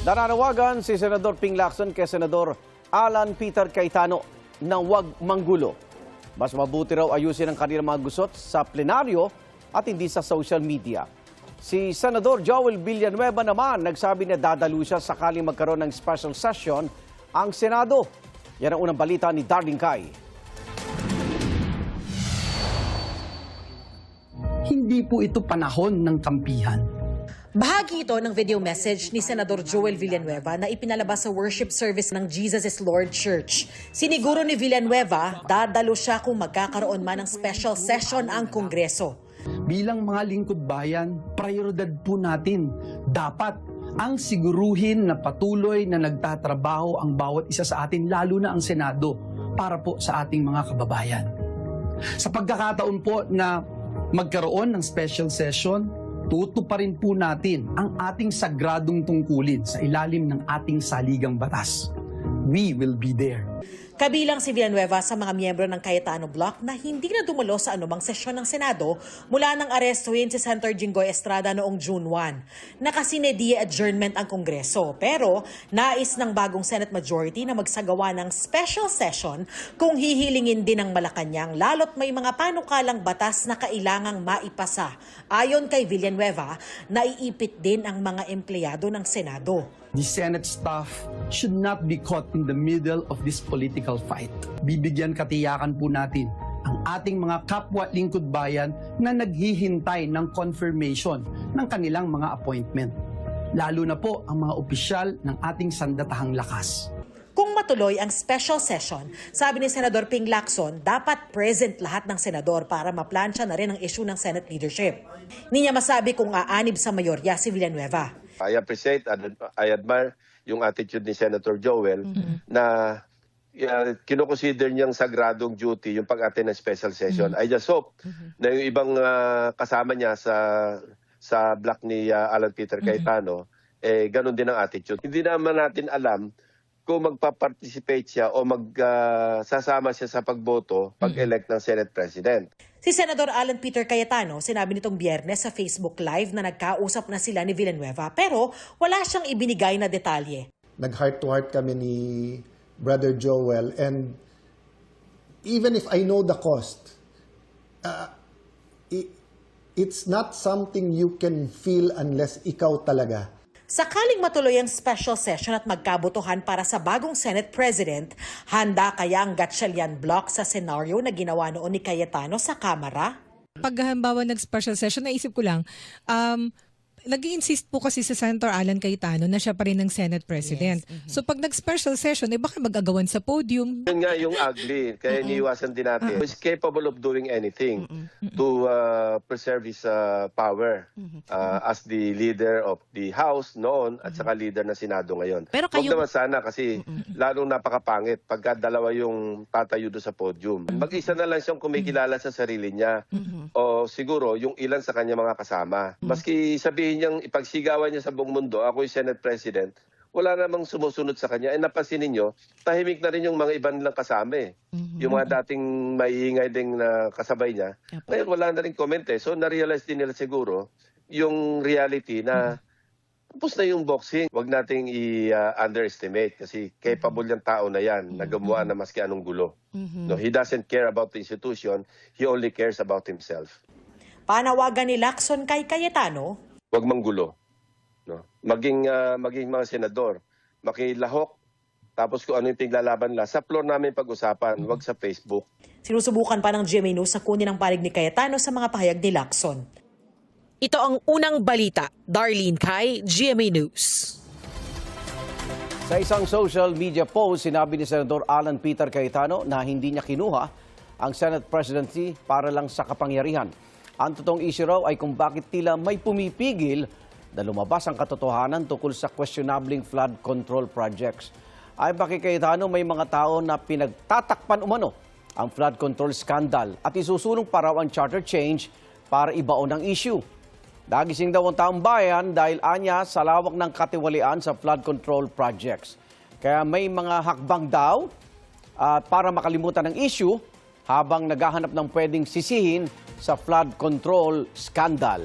Nananawagan si Senador Ping Lacson kay Senador Alan Peter Cayetano na huwag manggulo. Mas mabuti raw ayusin ang kanilang mga gusot sa plenaryo at hindi sa social media. Si Senador Joel Villanueva naman nagsabi na dadalo siya sakaling magkaroon ng special session ang Senado. Yan ang unang balita ni Darlene Kai. Hindi po ito panahon ng kampihan. Bahagi ito ng video message ni Senador Joel Villanueva na ipinalabas sa worship service ng Jesus is Lord Church. Siniguro ni Villanueva, dadalo siya kung magkakaroon man ng special session ang Kongreso. Bilang mga lingkod bayan, prioridad po natin. Dapat ang siguruhin na patuloy na nagtatrabaho ang bawat isa sa atin, lalo na ang Senado, para po sa ating mga kababayan. Sa pagkakataon po na magkaroon ng special session, tutuparin po natin ang ating sagradong tungkulin sa ilalim ng ating saligang batas. We will be there. Kabilang si Villanueva sa mga miyembro ng Cayetano Bloc na hindi na dumalo sa anumang sesyon ng Senado mula nang arestuhin si Senator Jinggoy Estrada noong June 1. Nakasinediye adjournment ang Kongreso pero nais ng bagong Senate majority na magsagawa ng special session kung hihilingin din ng Malacanang lalo't may mga panukalang batas na kailangang maipasa. Ayon kay Villanueva, naiipit din ang mga empleyado ng Senado. The Senate staff should not be caught in the middle of this political fight. Bibigyan katiyakan po natin ang ating mga kapwa lingkod bayan na naghihintay ng confirmation ng kanilang mga appointment. Lalo na po ang mga opisyal ng ating sandatahang lakas. Kung matuloy ang special session, sabi ni Senador Ping Lacson, dapat present lahat ng senador para maplansya na rin ang issue ng Senate leadership. Hindi niya masabi kung aanib sa mayorya si Villanueva. I appreciate, I admire yung attitude ni Senator Joel na kinoconsider niyang sagradong duty yung pag-attend ng special session. I just hope na yung ibang kasama niya sa block ni Alan Peter Cayetano, ganun din ang attitude. Hindi naman natin alam kung magpa-participate siya o magsasama siya sa pagboto pag-elect ng Senate President. Si Senador Alan Peter Cayetano, sinabi nitong Biyernes sa Facebook Live na nagkausap na sila ni Villanueva pero wala siyang ibinigay na detalye. Nag-heart-to-heart kami ni Brother Joel, and even if I know the cost, it's not something you can feel unless ikaw talaga. Sakaling matuloy ang special session at magkabotohan para sa bagong Senate President, handa kaya ang Gatchalian Bloc sa senaryo na ginawa noon ni Cayetano sa Kamara? Pag halimbawa nag-special session, naisip ko lang, nag-i-insist po kasi sa Senator Alan Cayetano na siya pa rin ng Senate President. Yes. So pag nag-special session, baka mag-agawan sa podium. Yun nga yung ugly, kaya iniiwasan din natin. He's capable of doing anything to preserve his power as the leader of the House noon at saka leader ng Senado ngayon. Pero Huwag naman sana kasi lalong napakapangit pagka dalawa yung tatayo doon sa podium. Mag-isa na lang siyang kumikilala sa sarili niya o siguro yung ilan sa kanya mga kasama. Maski sabihin niyang ipagsigawan niya sa buong mundo, ako yung Senate President, wala namang sumusunod sa kanya. Napansin ninyo, tahimik na rin yung mga iba nilang kasama eh. Yung mga dating maiingay din na kasabay niya. Ngayon wala na rin comment eh. So na-realize din nila siguro yung reality na tapos na yung boxing. Huwag nating i-underestimate kasi capable yung tao na yan na gumawa na maski anong gulo. No, he doesn't care about the institution, he only cares about himself. Panawagan ni Lacson kay Cayetano, huwag manggulo. No? Maging mga senador, makilahok, tapos kung ano yung piglalaban nila, sa floor namin pag-usapan, huwag sa Facebook. sinusubukan pa ng GMA News sa kunin ang panig ni Cayetano sa mga pahayag ni Lacson. Ito ang unang balita. Darlene Kai, GMA News. Sa isang social media post, sinabi ni Senador Alan Peter Cayetano na hindi niya kinuha ang Senate presidency para lang sa kapangyarihan. Ang totoong issue raw ay kung bakit tila may pumipigil na lumabas ang katotohanan tungkol sa questionabling flood control projects. Ay pa kay Cayetano, may mga tao na pinagtatakpan umano ang flood control scandal at isusulong pa raw ang charter change para ibaon ang issue. Nagising daw ang taong bayan dahil anya sa lawak ng katiwalian sa flood control projects. Kaya may mga hakbang daw para makalimutan ang issue habang naghahanap ng pwedeng sisihin sa flood control scandal.